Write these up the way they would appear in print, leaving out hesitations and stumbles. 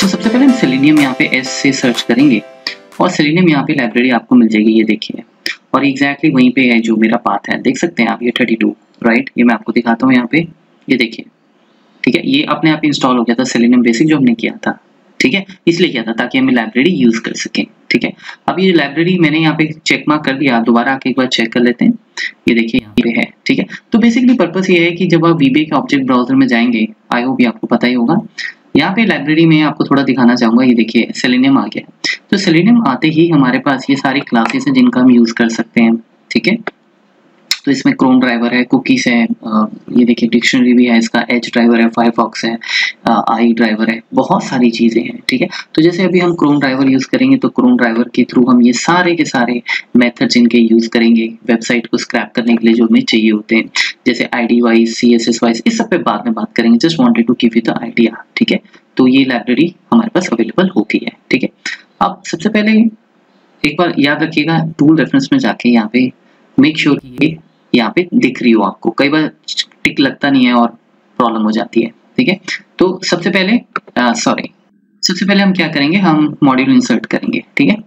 तो सबसे पहले हम सेलेनियम यहाँ पे एस से सर्च करेंगे और सेलेनियम यहाँ पे लाइब्रेरी आपको मिल जाएगी, ये देखिए, और एग्जैक्टली वहीं पे है जो मेरा पाथ है, देख सकते हैं आप, ये 32 राइट। ये मैं आपको दिखाता हूँ यहाँ पे, ये देखिए, ठीक है, ये अपने आप इंस्टॉल हो गया था सेलेनियम बेसिक जो हमने किया था, ठीक है, इसलिए किया था ताकि हमें लाइब्रेरी यूज कर सकें, ठीक है। अब ये लाइब्रेरी मैंने यहाँ पे चेक मार्क कर दिया, दोबारा आके एक बार चेक कर लेते हैं, ये देखिए यहाँ पे है, ठीक है। तो बेसिकली पर्पस ये है कि जब आप वीबीए के ऑब्जेक्ट ब्राउजर में जाएंगे, आई होप ये आपको पता ही होगा, यहाँ पे लाइब्रेरी में आपको थोड़ा दिखाना चाहूंगा, ये देखिए सेलेनियम आ गया। तो सेलेनियम आते ही हमारे पास ये सारी क्लासेस हैं जिनका हम यूज कर सकते हैं, ठीक है। तो इसमें क्रोम ड्राइवर है, कुकीज है, ये देखिए डिक्शनरी भी है, इसका एज ड्राइवर है, फायरफॉक्स है, आई ड्राइवर है, बहुत सारी चीजें हैं, ठीक है। तो जैसे अभी हम क्रोम ड्राइवर यूज करेंगे तो क्रोम ड्राइवर के थ्रू हम ये सारे के सारे मेथड्स इनके यूज करेंगे वेबसाइट को स्क्रैप करने के लिए जो हमें चाहिए होते हैं, जैसे आईडी वाइज, सीएसएस वाइज, इस सब पे बाद में बात करेंगे, just wanted to give you the idea, ठीक है। तो ये लाइब्रेरी हमारे पास अवेलेबल होती है, ठीक है। अब सबसे पहले एक बार याद रखिएगा, टूल रेफरेंस में जाके यहाँ पे मेक श्योर कि यहाँ पे दिख रही हो आपको, कई बार टिक लगता नहीं है और प्रॉब्लम हो जाती है, ठीक है। तो सबसे पहले सबसे पहले हम क्या करेंगे, हम मॉड्यूल इंसर्ट करेंगे, ठीक है।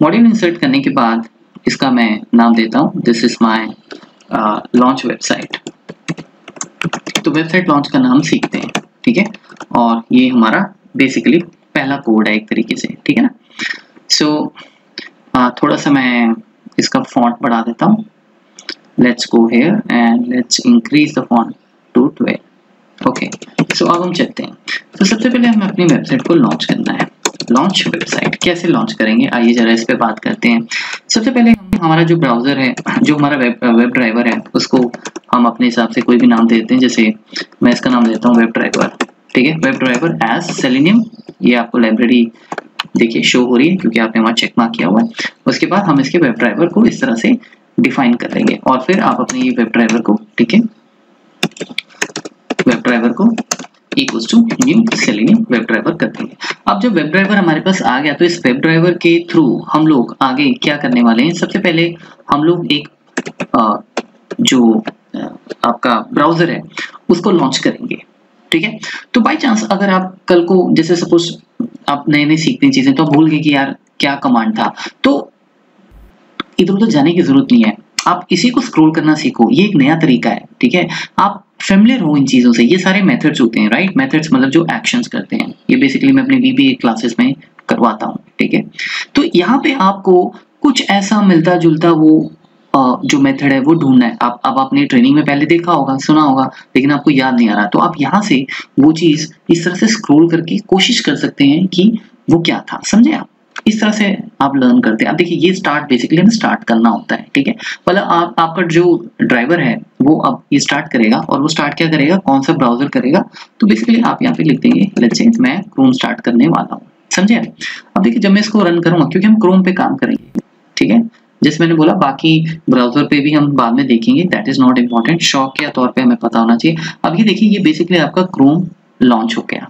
मॉड्यूल इंसर्ट करने के बाद इसका मैं नाम देता हूँ, this is my launch website. तो वेबसाइट लॉन्च का नाम सीखते हैं, ठीक है, और ये हमारा बेसिकली पहला कोड है एक तरीके से, ठीक है ना। सो थोड़ा सा मैं इसका फॉन्ट बढ़ा देता हूँ, let's go here and let's increase the font to 12. Okay, सो अब हम चलते हैं। तो सबसे पहले हमें अपनी वेबसाइट को लॉन्च करना है। लॉन्च वेबसाइट कैसे लॉन्च करेंगे, आइए जरा इस पे बात करते हैं। सबसे पहले हमारा जो ब्राउजर है, जो हमारा वेब ड्राइवर है, उसको हम अपने हिसाब से कोई भी नाम दे देते हैं, जैसे मैं इसका नाम देता हूँ वेब ड्राइवर, ठीक है। वेब ड्राइवर एज सेलेनियम, ये आपको लाइब्रेरी देखिए शो हो रही है क्योंकि आपने वहाँ चेक मार्क किया हुआ है। उसके बाद हम इसके वेब ड्राइवर को इस तरह से डिफाइन कर लेंगे और फिर आप अपने ये वेब ड्राइवर को, ठीक है, वेब ड्राइवर को equals to new selenium web driver कर देंगे। अब जब वेब ड्राइवर हमारे पास आ गया तो इस वेब ड्राइवर के थ्रू हम लोग आगे क्या करने वाले हैं, सबसे पहले हम लोग एक जो आपका ब्राउजर है उसको लॉन्च करेंगे, ठीक है। तो बाय चांस अगर आप कल को, जैसे सपोज आप नए नए सीखते हैं चीजें, तो आप भूल गए कि यार क्या कमांड था, तो इधर उधर जाने की जरूरत नहीं है, आप इसी को स्क्रॉल करना सीखो, ये एक नया तरीका है, ठीक है। आप फेमिलियर हो इन चीजों से, ये सारे मेथड्स होते हैं, राइट। मेथड्स मतलब जो एक्शंस करते हैं, ये बेसिकली मैं अपने वीबीए क्लासेस में करवाता हूँ, ठीक है। तो यहाँ पे आपको कुछ ऐसा मिलता जुलता वो जो मेथड है वो ढूंढना है। अब आपने ट्रेनिंग में पहले देखा होगा, सुना होगा, लेकिन आपको याद नहीं आ रहा, तो आप यहाँ से वो चीज इस तरह से स्क्रॉल करके कोशिश कर सकते हैं कि वो क्या था, समझे आप। इस तरह से आप लर्न करते हैं। आप देखिए ये स्टार्ट बेसिकली हमें स्टार्ट करना होता है, ठीक है। मतलब आपका जो ड्राइवर है वो अब ये स्टार्ट करेगा, और वो स्टार्ट क्या करेगा, कौन सा ब्राउजर करेगा, तो बेसिकली आप यहाँ पे लिख देंगे, लेट्स से मैं क्रोम स्टार्ट करने वाला हूँ, समझे। अब देखिए जब मैं इसको रन करूंगा, क्योंकि हम क्रोम पे काम करेंगे, ठीक है, जैसे मैंने बोला बाकी ब्राउजर पे भी हम बाद में देखेंगे, दैट इज नॉट इम्पोर्टेंट, शौक के तौर पे हमें पता होना चाहिए। अब ये देखिए ये बेसिकली आपका क्रोम लॉन्च हो गया,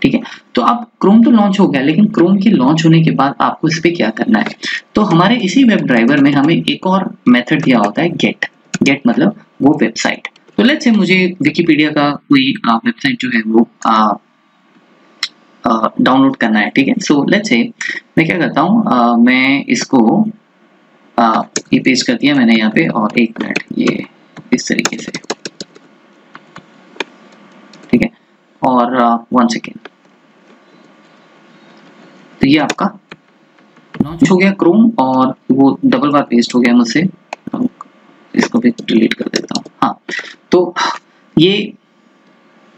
ठीक है। तो अब क्रोम तो लॉन्च हो गया, लेकिन क्रोम के लॉन्च होने के बाद आपको इस पे क्या करना है, तो हमारे इसी वेब ड्राइवर में हमें एक और मेथड दिया होता है, गेट मतलब वो वेबसाइट। तो लेट्स से मुझे विकिपीडिया का कोई वेबसाइट जो है वो डाउनलोड करना है, ठीक है। सो लेट्स से मैं क्या करता हूँ, मैं इसको ये पेस्ट कर दिया मैंने यहाँ पे, और एक मिनट ये इस तरीके से, ठीक है, और 1 सेकेंड, तो ये आपका लॉन्च हो गया क्रोम, और वो डबल बार पेस्ट हो गया मुझसे, इसको भी डिलीट कर देता हूँ। हाँ, तो ये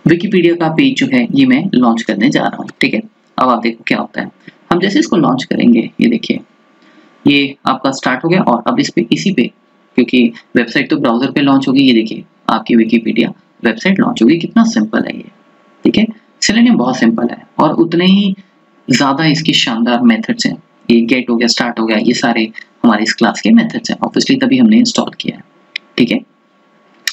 विकिपीडिया का पेज जो है ये मैं लॉन्च करने जा रहा हूँ, ठीक है। अब आप देखो क्या होता है, हम जैसे इसको लॉन्च करेंगे, ये देखिए ये आपका स्टार्ट हो गया, और अब इस पे इसी पे, क्योंकि वेबसाइट तो ब्राउजर पे लॉन्च होगी, ये देखिए आपकी विकिपीडिया वेबसाइट लॉन्च होगी। कितना सिंपल है ये, ठीक है। सेलेनियम बहुत सिंपल है और उतने ही ज्यादा इसके शानदार मेथड्स हैं। ये गेट हो गया, स्टार्ट हो गया, ये सारे हमारे इस क्लास के मेथड्स हैं, ऑब्वियसली तभी हमने इंस्टॉल किया है, ठीक है।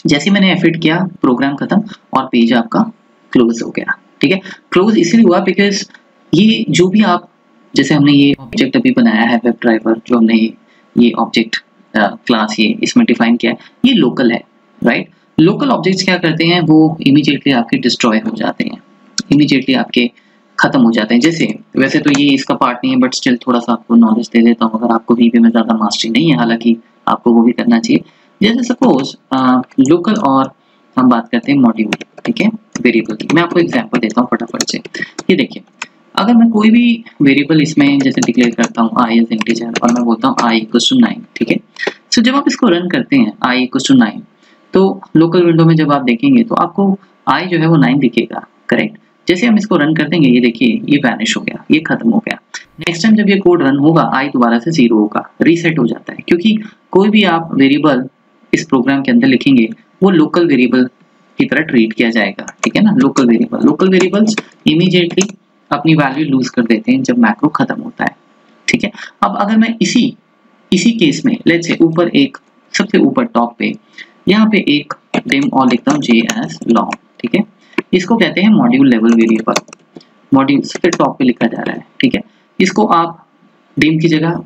जैसे मैंने एफिट किया, प्रोग्राम खत्म और पेज आपका क्लोज हो गया, ठीक है। क्लोज इसलिए हुआ बिकॉज ये जो भी आप, जैसे हमने ये ऑब्जेक्ट अभी बनाया है वेब ड्राइवर, जो हमने ये ऑब्जेक्ट क्लास ये इसमें डिफाइन किया है, ये लोकल है, राइट। लोकल ऑब्जेक्ट्स क्या करते हैं, वो इमीडिएटली आपके डिस्ट्रॉय हो जाते हैं, इमीडिएटली आपके खत्म हो जाते हैं। जैसे वैसे तो ये इसका पार्ट नहीं है, बट स्टिल थोड़ा सा आपको नॉलेज दे देता हूँ, अगर आपको वीबी में ज़्यादा मास्टरी नहीं है, हालांकि आपको वो भी करना चाहिए। जैसे सपोज लोकल और हम बात करते हैं मॉड्यूल, ठीक है, वेरिएबल की। मैं आपको एग्जांपल देता हूँ फटाफट से। ये देखिए, अगर मैं कोई भी वेरिएबल इसमें जैसे डिक्लेयर करता हूँ आई एज इंटीजर और मैं बोलता हूँ आई इक्वल्स टू 9, ठीक है। सो जब आप इसको रन करते हैं आई इक्वल्स टू 9, तो लोकल विंडो में जब आप देखेंगे तो आपको आई जो है वो 9 दिखेगा, करेक्ट। जैसे हम इसको रन कर देंगे, ये देखिए ये वैनिश हो गया, ये खत्म हो गया। नेक्स्ट टाइम जब ये कोड रन होगा आई दोबारा से 0 होगा, रीसेट हो जाता है, क्योंकि कोई भी आप वेरिएबल इस प्रोग्राम के अंदर लिखेंगे वो लोकल वेरिएबल की तरह ट्रीट किया जाएगा, ठीक है ना। लोकल वेरिएबल्स इमीडिएटली अपनी वैल्यू लूज कर देते हैं जब मैक्रो खत्म होता है, ठीक है। अब अगर मैं इसी केस में लेट्स से ऊपर एक सबसे ऊपर टॉप पे यहाँ पे एक डिम और लिखता हूँ JS_long, ठीक है। इसको कहते हैं मॉड्यूल लेवल वेरिएबल, मॉड्यूल सबसे टॉप पे लिखा जा रहा है, ठीक है। इसको आप डिम की जगह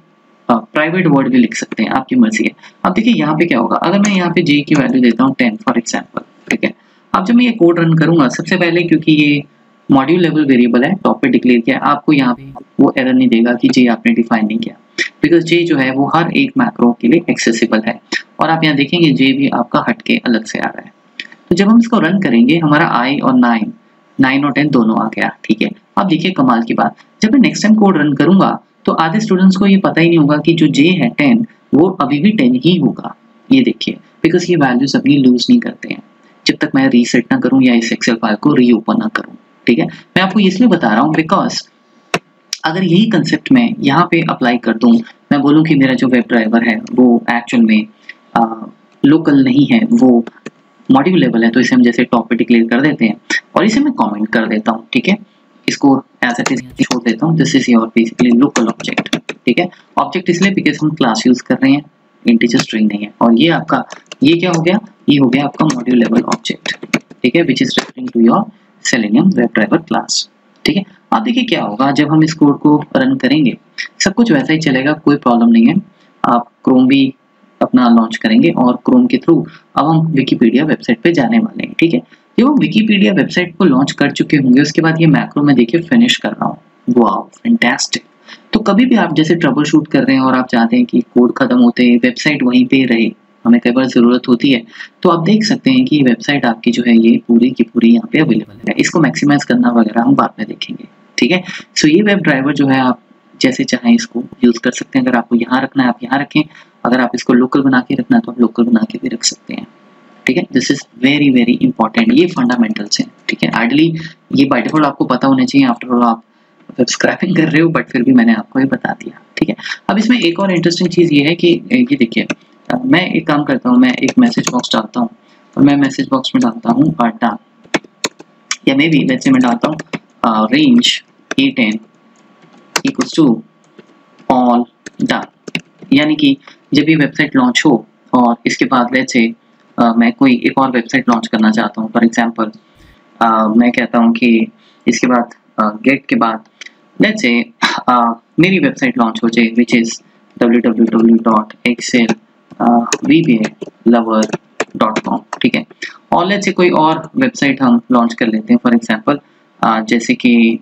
प्राइवेट वर्ड भी लिख सकते हैं, आपकी मर्जी है। अब देखिए यहाँ पे क्या होगा, अगर मैं यहाँ पे J की वैल्यू देता हूँ 10 फॉर एग्जाम्पल, ठीक है। अब जब मैं ये कोड रन करूंगा, सबसे पहले क्योंकि ये मॉड्यूल लेवल वेरिएबल है, टॉप पे डिक्लेयर किया है, आपको यहाँ पे वो एरर नहीं देगा कि J आपने डिफाइन नहीं किया, बिकॉज J जो है वो हर एक मैक्रो के लिए एक्सेसिबल है। और आप यहाँ देखेंगे J भी आपका हटके अलग से आ रहा है। तो जब हम इसको रन करेंगे, हमारा I और 9 और 10 दोनों आ गया, ठीक है। अब देखिए कमाल की बात, जब मैं नेक्स्ट टाइम कोड रन करूंगा तो आधे स्टूडेंट्स को ये पता ही नहीं होगा कि जो J है 10 वो अभी भी 10 ही होगा, ये देखिए, बिकॉज ये वैल्यूज अपनी लूज नहीं करते हैं जब तक मैं रीसेट ना करूं या इस एक्सेल फाइल को रीओपन ना करूं, ठीक है। मैं आपको इसलिए बता रहा हूं बिकॉज अगर यही कंसेप्ट मैं यहाँ पे अप्लाई कर दूं, मैं बोलूं कि मेरा जो वेब ड्राइवर है वो एक्चुअल में लोकल नहीं है, वो मॉड्यूल लेवल है, तो इसे हम जैसे टॉप पे डिक्लेयर कर देते हैं और इसे मैं कमेंट कर देता हूँ, ठीक है। इसको एज इट इज छोड़ देता हूँ, this is your basically local object, ठीक है। ऑब्जेक्ट इसलिए बिकॉज हम क्लास यूज कर रहे हैं, इंटीजर स्ट्रिंग नहीं है। और ये आपका ये क्या हो गया, ये हो गया आपका मॉड्यूल लेवल ऑब्जेक्ट, ठीक है, which is referring to your selenium web driver class, ठीक है। अब देखिए क्या होगा, जब हम इस कोड को रन करेंगे सब कुछ वैसा ही चलेगा, कोई प्रॉब्लम नहीं है। आप क्रोम भी अपना लॉन्च करेंगे और क्रोम के थ्रू अब हम विकिपीडिया वेबसाइट पे जाने वाले हैं, ठीक है। जब हम विकिपीडिया वेबसाइट को लॉन्च कर चुके होंगे, उसके बाद ये मैक्रो में देखिए फिनिश कर रहा हूँ, वाओ फैंटास्टिक। तो कभी भी आप जैसे ट्रबल शूट कर रहे हैं और आप चाहते हैं कि कोड खत्म होते हैं वेबसाइट वहीं पे रहे, हमें कई बार ज़रूरत होती है, तो आप देख सकते हैं कि वेबसाइट आपकी जो है ये पूरी की पूरी यहाँ पे अवेलेबल है। इसको मैक्सिमाइज करना वगैरह हम बाद में देखेंगे, ठीक है। सो ये वेब ड्राइवर जो है आप जैसे चाहें इसको यूज़ कर सकते हैं। अगर आपको यहाँ रखना है आप यहाँ रखें, अगर आप इसको लोकल बना के रखना है तो आप लोकल बना के भी रख सकते हैं, ठीक है। This is very very important, ये फंडामेंटल्स हैं, ठीक है। आइडली ये बाय डिफॉल्ट आपको पता होने चाहिए, आफ्टर ऑल आप वेब स्क्रैपिंग कर रहे हो, बट फिर भी मैंने आपको ये बता दिया, ठीक है। अब इसमें एक और इंटरेस्टिंग चीज़ ये है कि ये देखिए, मैं एक काम करता हूँ, मैं एक मैसेज बॉक्स डालता हूँ और मैं मैसेज बॉक्स में डालता हूँ डन, या मे बी लेट्स से मैं डालता हूँ range A10 equals to all done, यानी कि जब ये वेबसाइट लॉन्च हो और इसके बाद लेट्स से मैं कोई एक और वेबसाइट लॉन्च करना चाहता हूँ, फॉर एग्जांपल मैं कहता हूँ कि इसके बाद गेट के बाद लेट्स से मेरी वेबसाइट लॉन्च हो जाए विच इज़ www.excelvbalover.com, ठीक है। और लेट्स से कोई और वेबसाइट हम लॉन्च कर लेते हैं, फॉर एग्जांपल जैसे कि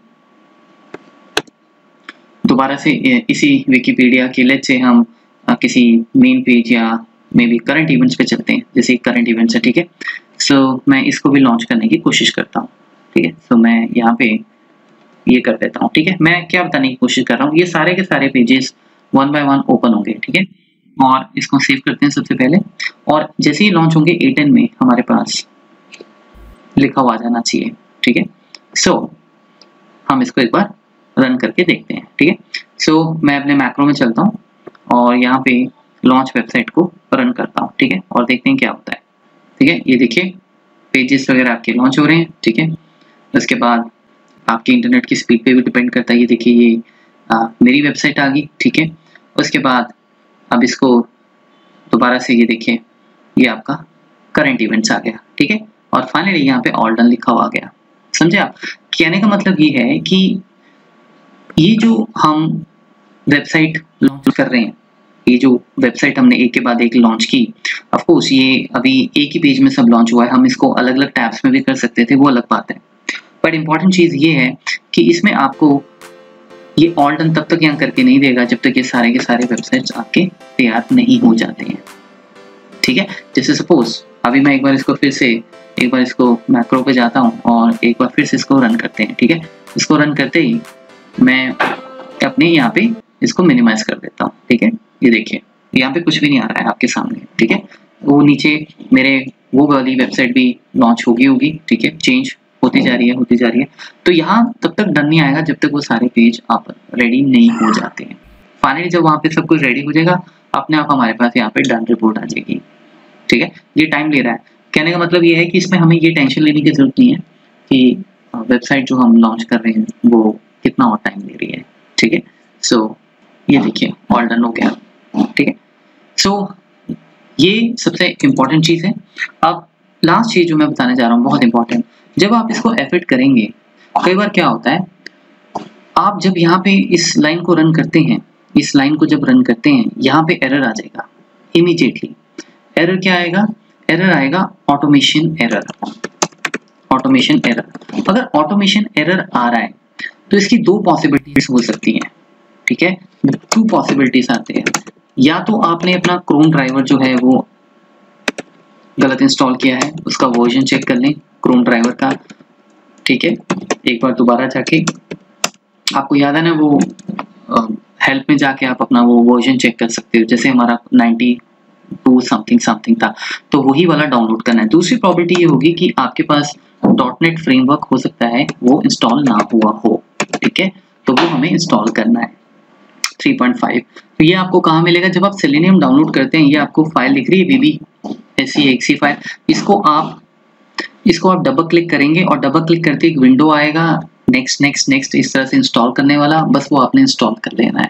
दोबारा से इसी विकिपीडिया के लेट्स से हम किसी मेन पेज या मे बी करंट इवेंट्स पे चलते हैं, जैसे करंट इवेंट्स है, ठीक है। सो मैं इसको भी लॉन्च करने की कोशिश करता हूँ, ठीक है। सो मैं यहाँ पे ये कर देता हूँ, ठीक है। मैं क्या बताने की कोशिश कर रहा हूँ, ये सारे के सारे पेजेस 1 बाय 1 ओपन होंगे, ठीक है। और इसको सेव करते हैं सबसे पहले, और जैसे ही लॉन्च होंगे A10 में हमारे पास लिखा हुआ जाना चाहिए, ठीक है। सो हम इसको एक बार रन करके देखते हैं, ठीक है। सो मैं अपने मैक्रो में चलता हूँ और यहाँ पे लॉन्च वेबसाइट को रन करता हूँ, ठीक है, और देखते हैं क्या होता है, ठीक है। ये देखिए पेजेस वगैरह आपके लॉन्च हो रहे हैं, ठीक है। उसके बाद आपके इंटरनेट की स्पीड पे भी डिपेंड करता है, ये देखिए ये मेरी वेबसाइट आ गई, ठीक है। उसके बाद अब इसको दोबारा से ये देखिए ये आपका करंट इवेंट्स आ गया, ठीक है। और फाइनली यहाँ पे ऑल डन लिखा हुआ आ गया, समझे आप। कहने का मतलब ये है कि ये जो हम वेबसाइट लॉन्च कर रहे हैं, ये जो वेबसाइट हमने एक के बाद एक लॉन्च की, ऑफ कोर्स ये अभी एक ही पेज में सब लॉन्च हुआ है, हम इसको अलग अलग टैब्स में भी कर सकते थे, वो अलग बात है। बट इम्पॉर्टेंट चीज़ ये है कि इसमें आपको ये ऑल डन तब तक यहाँ करके नहीं देगा जब तक ये सारे के सारे वेबसाइट्स आपके तैयार नहीं हो जाते हैं। ठीक है, जैसे सपोज अभी मैं एक बार इसको फिर से एक बार इसको मैक्रो पे जाता हूँ और एक बार फिर से इसको रन करते हैं। ठीक है, इसको रन करते ही मैं अपने यहाँ पे इसको मिनिमाइज कर देता हूँ। ठीक है, ये देखिए यहाँ पे कुछ भी नहीं आ रहा है आपके सामने। ठीक है, वो नीचे मेरे वो वाली वेबसाइट भी लॉन्च होगी। ठीक है, चेंज होती जा रही है। तो यहाँ तब तक डन नहीं आएगा जब तक वो सारे पेज आप रेडी नहीं हो जाते हैं। फाइनली जब वहाँ पे सब कुछ रेडी हो जाएगा, अपने आप हमारे पास यहाँ पे डन रिपोर्ट आ जाएगी। ठीक है, ये टाइम ले रहा है, कहने का मतलब ये है कि इसमें हमें ये टेंशन लेने की जरूरत नहीं है कि वेबसाइट जो हम लॉन्च कर रहे हैं वो कितना और टाइम ले रही है। ठीक है, सो ये देखिए ऑल डन हो गया। ठीक है, सो ये सबसे इम्पोर्टेंट चीज़ है। अब लास्ट चीज़ जो मैं बताने जा रहा हूँ बहुत इंपॉर्टेंट, जब आप इसको एफर्ट करेंगे, कई बार क्या होता है, आप जब यहाँ पे इस लाइन को रन करते हैं, इस लाइन को जब रन करते हैं, यहाँ पे एरर आ जाएगा इमीडिएटली। एरर क्या आएगा? एरर आएगा ऑटोमेशन एरर। ऑटोमेशन एरर, अगर ऑटोमेशन एरर आ रहा है तो इसकी दो पॉसिबिलिटीज हो सकती हैं। ठीक है, 2 पॉसिबिलिटीज आते हैं। या तो आपने अपना क्रोम ड्राइवर जो है वो गलत इंस्टॉल किया है, उसका वर्जन चेक कर लें क्रोम ड्राइवर का। ठीक है, एक बार दोबारा जाके, आपको याद है ना वो हेल्प में जाके आप अपना वो वर्जन चेक कर सकते हो, जैसे हमारा 92 समथिंग था, तो वही वाला डाउनलोड करना है। दूसरी प्रॉपर्टी ये होगी कि आपके पास .NET फ्रेमवर्क हो सकता है वो इंस्टॉल ना हुआ हो। ठीक है, तो वो हमें इंस्टॉल करना है 3.5। तो ये आपको कहाँ मिलेगा? जब आप सेलेनियम डाउनलोड करते हैं, ये आपको फाइल दिख रही है VB.SE.exe फाइल, इसको आप डबल क्लिक करेंगे और डबल क्लिक करते एक विंडो आएगा नेक्स्ट इस तरह से इंस्टॉल करने वाला, बस वो आपने इंस्टॉल कर लेना है।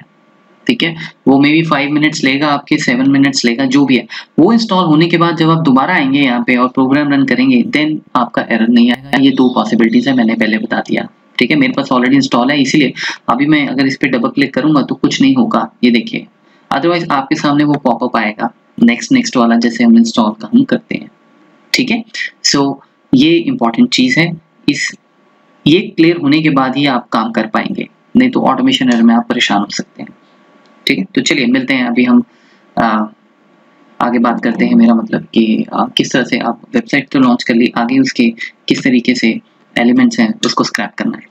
ठीक है, वो मे बी 5 मिनट्स लेगा, आपके 7 मिनट्स लेगा, जो भी है। वो इंस्टॉल होने के बाद जब आप दोबारा आएंगे यहाँ पे और प्रोग्राम रन करेंगे, देन आपका एरर नहीं आएगा। ये 2 पॉसिबिलिटीज है, मैंने पहले बता दिया। ठीक है, मेरे पास ऑलरेडी इंस्टॉल है, इसीलिए अभी मैं अगर इस पर डबल क्लिक करूंगा तो कुछ नहीं होगा, ये देखिए। अदरवाइज आपके सामने वो पॉपअप आएगा नेक्स्ट वाला, जैसे हम इंस्टॉल का हम करते हैं। ठीक है, सो ये इंपॉर्टेंट चीज़ है। ये क्लियर होने के बाद ही आप काम कर पाएंगे, नहीं तो ऑटोमेशन एरर में आप परेशान हो सकते हैं। ठीक है, तो चलिए मिलते हैं। अभी हम आगे बात करते हैं, मेरा मतलब कि किस तरह से आप वेबसाइट तो लॉन्च कर ली, आगे उसके किस तरीके से एलिमेंट्स हैं उसको स्क्रैप करना है।